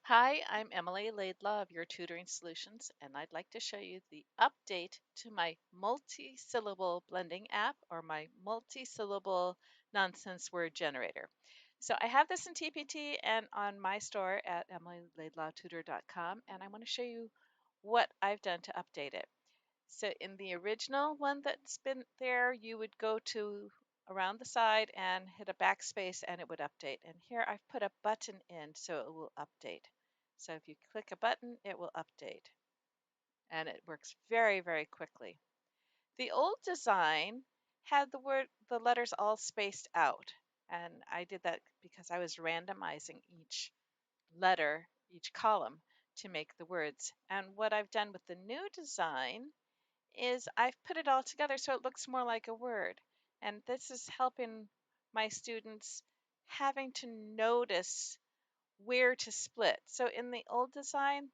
Hi, I'm Emily Laidlaw of Your Tutoring Solutions, and I'd like to show you the update to my multi-syllable blending app or my multi-syllable nonsense word generator. So I have this in TPT and on my store at emilylaidlawtutor.com, and I want to show you what I've done to update it. So in the original one that's been there, you would go to around the side and hit a backspace and it would update. And here I've put a button in so it will update. So if you click a button, it will update. And it works very, very quickly. The old design had the letters all spaced out. And I did that because I was randomizing each letter, each column to make the words. And what I've done with the new design is I've put it all together so it looks more like a word. And this is helping my students having to notice where to split. So in the old design,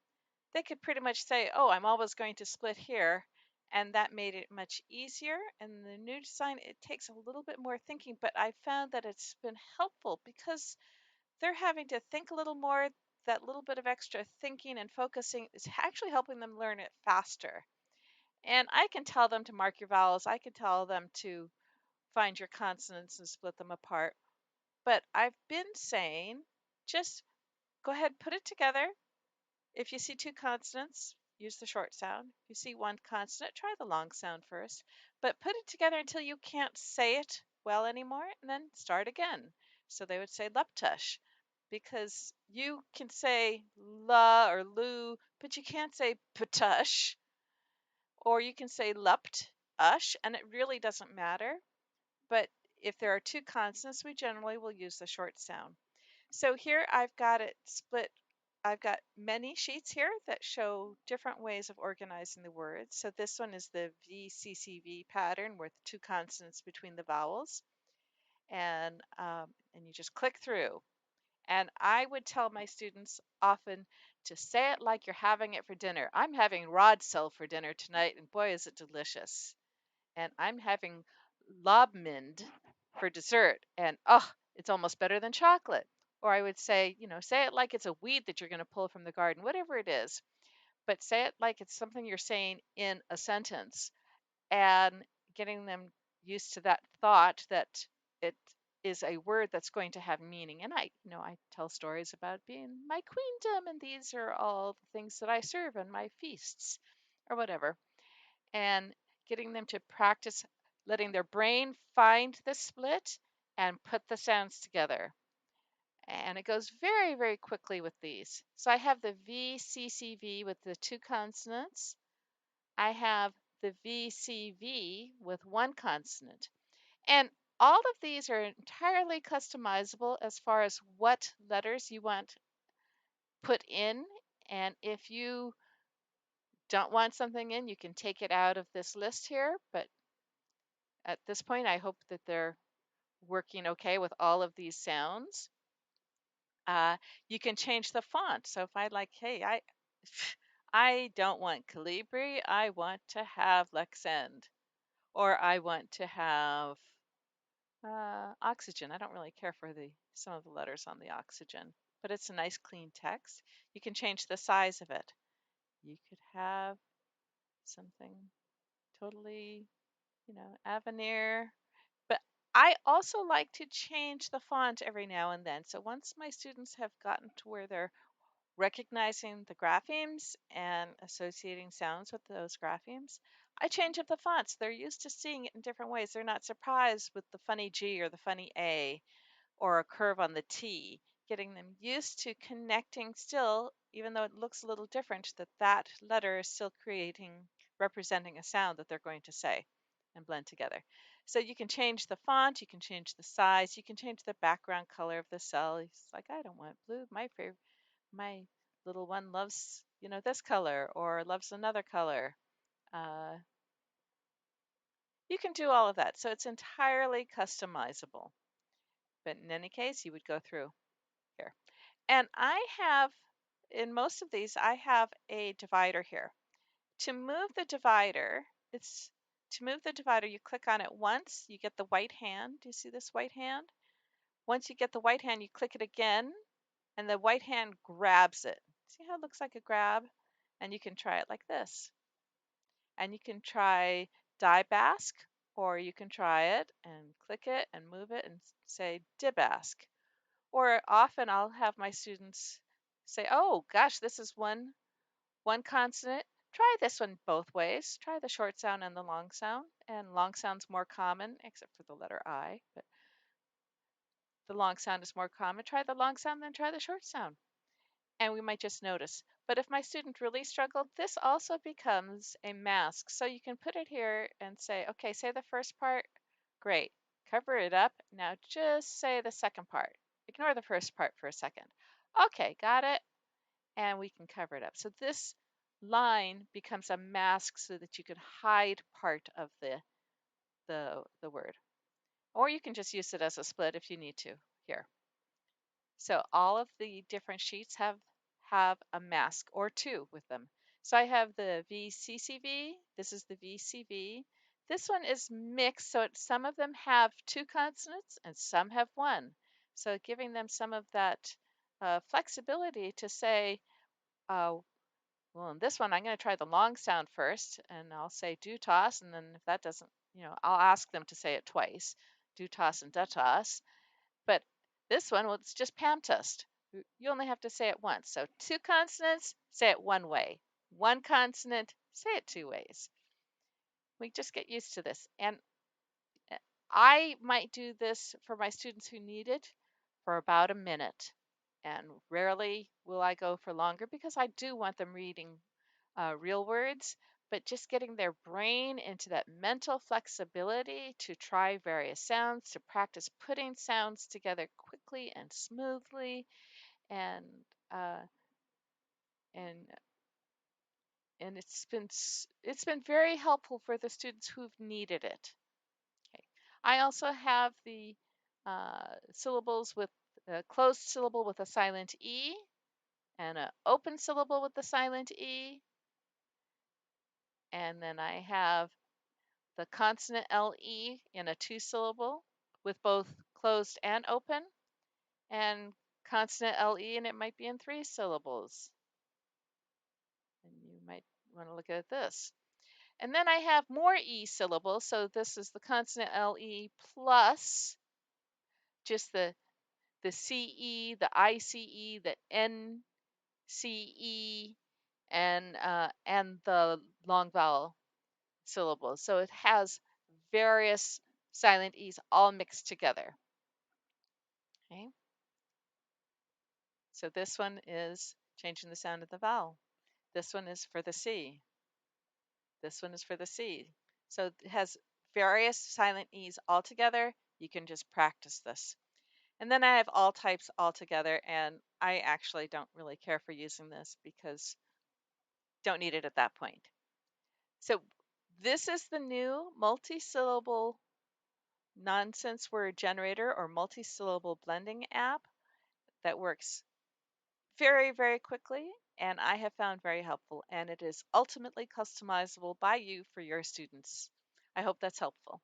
they could pretty much say, oh, I'm always going to split here. And that made it much easier. And the new design, it takes a little bit more thinking, but I found that it's been helpful because they're having to think a little more. That little bit of extra thinking and focusing is actually helping them learn it faster. And I can tell them to mark your vowels. I can tell them to find your consonants and split them apart. But I've been saying just go ahead, put it together. If you see two consonants, use the short sound. If you see one consonant, try the long sound first. But put it together until you can't say it well anymore and then start again. So they would say leptush because you can say la or lu, but you can't say patush. Or you can say lupt, ush, and it really doesn't matter. But if there are two consonants, we generally will use the short sound. So here I've got it split. I've got many sheets here that show different ways of organizing the words. So this one is the VCCV pattern with two consonants between the vowels. And you just click through. And I would tell my students often to say it like you're having it for dinner. I'm having Rodsil for dinner tonight, and boy, is it delicious. And I'm having Lobmind for dessert, and oh, it's almost better than chocolate. Or I would say, say it like it's a weed that you're going to pull from the garden, whatever it is, but say it like it's something you're saying in a sentence and getting them used to that thought that it is a word that's going to have meaning. And I tell stories about being my queendom, and these are all the things that I serve in my feasts or whatever. And getting them to practice letting their brain find the split and put the sounds together. And it goes very, very quickly with these. So I have the VCCV with the two consonants. I have the VCV with one consonant. And all of these are entirely customizable as far as what letters you want put in. And if you don't want something in, you can take it out of this list here. But at this point, I hope that they're working okay with all of these sounds. You can change the font. So if I like, hey, I don't want Calibri, I want to have Lexend, or I want to have Oxygen. I don't really care for some of the letters on the Oxygen, but it's a nice clean text. You can change the size of it. You could have something totally, Avenir. But I also like to change the font every now and then. So once my students have gotten to where they're recognizing the graphemes and associating sounds with those graphemes, I change up the fonts. They're used to seeing it in different ways. They're not surprised with the funny G or the funny A or a curve on the T, getting them used to connecting still, even though it looks a little different, that letter is still representing a sound that they're going to say and blend together. So you can change the font, you can change the size, you can change the background color of the cell. It's like, I don't want blue. My little one loves, this color or loves another color. Uh, you can do all of that. So it's entirely customizable. But in any case, you would go through here. And I have, in most of these, I have a divider here. To move the divider, you click on it once, you get the white hand. Do you see this white hand? Once you get the white hand, you click it again, and the white hand grabs it. See how it looks like a grab? And you can try it like this. And you can try diebask, or you can try it and click it and move it and say dibask. Or often I'll have my students say, oh gosh, this is one consonant. Try this one both ways. Try the short sound and the long sound. And long sound's more common, except for the letter I, but the long sound is more common. Try the long sound, then try the short sound. And we might just notice. But if my student really struggled, this also becomes a mask. So you can put it here and say, okay, say the first part. Great. Cover it up. Now just say the second part. Ignore the first part for a second. Okay, got it. And we can cover it up. So this line becomes a mask so that you can hide part of the word. Or you can just use it as a split if you need to here. So all of the different sheets have a mask or two with them. So I have the VCCV. This is the VCV. This one is mixed, so some of them have two consonants and some have one. So giving them some of that flexibility to say, well, in this one, I'm going to try the long sound first, and I'll say do toss, and then if that doesn't, I'll ask them to say it twice, do toss and da toss. But this one, well, it's just Pam Test. You only have to say it once. So two consonants, say it one way. One consonant, say it two ways. We just get used to this. And I might do this for my students who need it for about a minute. And rarely will I go for longer because I do want them reading real words, but just getting their brain into that mental flexibility to try various sounds, to practice putting sounds together quickly and smoothly, and uh, and and it's been very helpful for the students who've needed it. Okay. I also have the syllables with a closed syllable with a silent E and an open syllable with the silent E. And then I have the consonant LE in a two syllable with both closed and open, and consonant LE, and it might be in three syllables. And you might want to look at this. And then I have more E syllables. So this is the consonant LE plus just the CE, the ICE, the NCE, and the long vowel syllables. So it has various silent E's all mixed together. Okay. So this one is changing the sound of the vowel. This one is for the C. This one is for the C. So it has various silent E's all together. You can just practice this. And then I have all types all together, and I actually don't really care for using this because don't need it at that point. So this is the new multi-syllable nonsense word generator or multi-syllable blending app that works very, very quickly, and I have found very helpful, and it is ultimately customizable by you for your students. I hope that's helpful.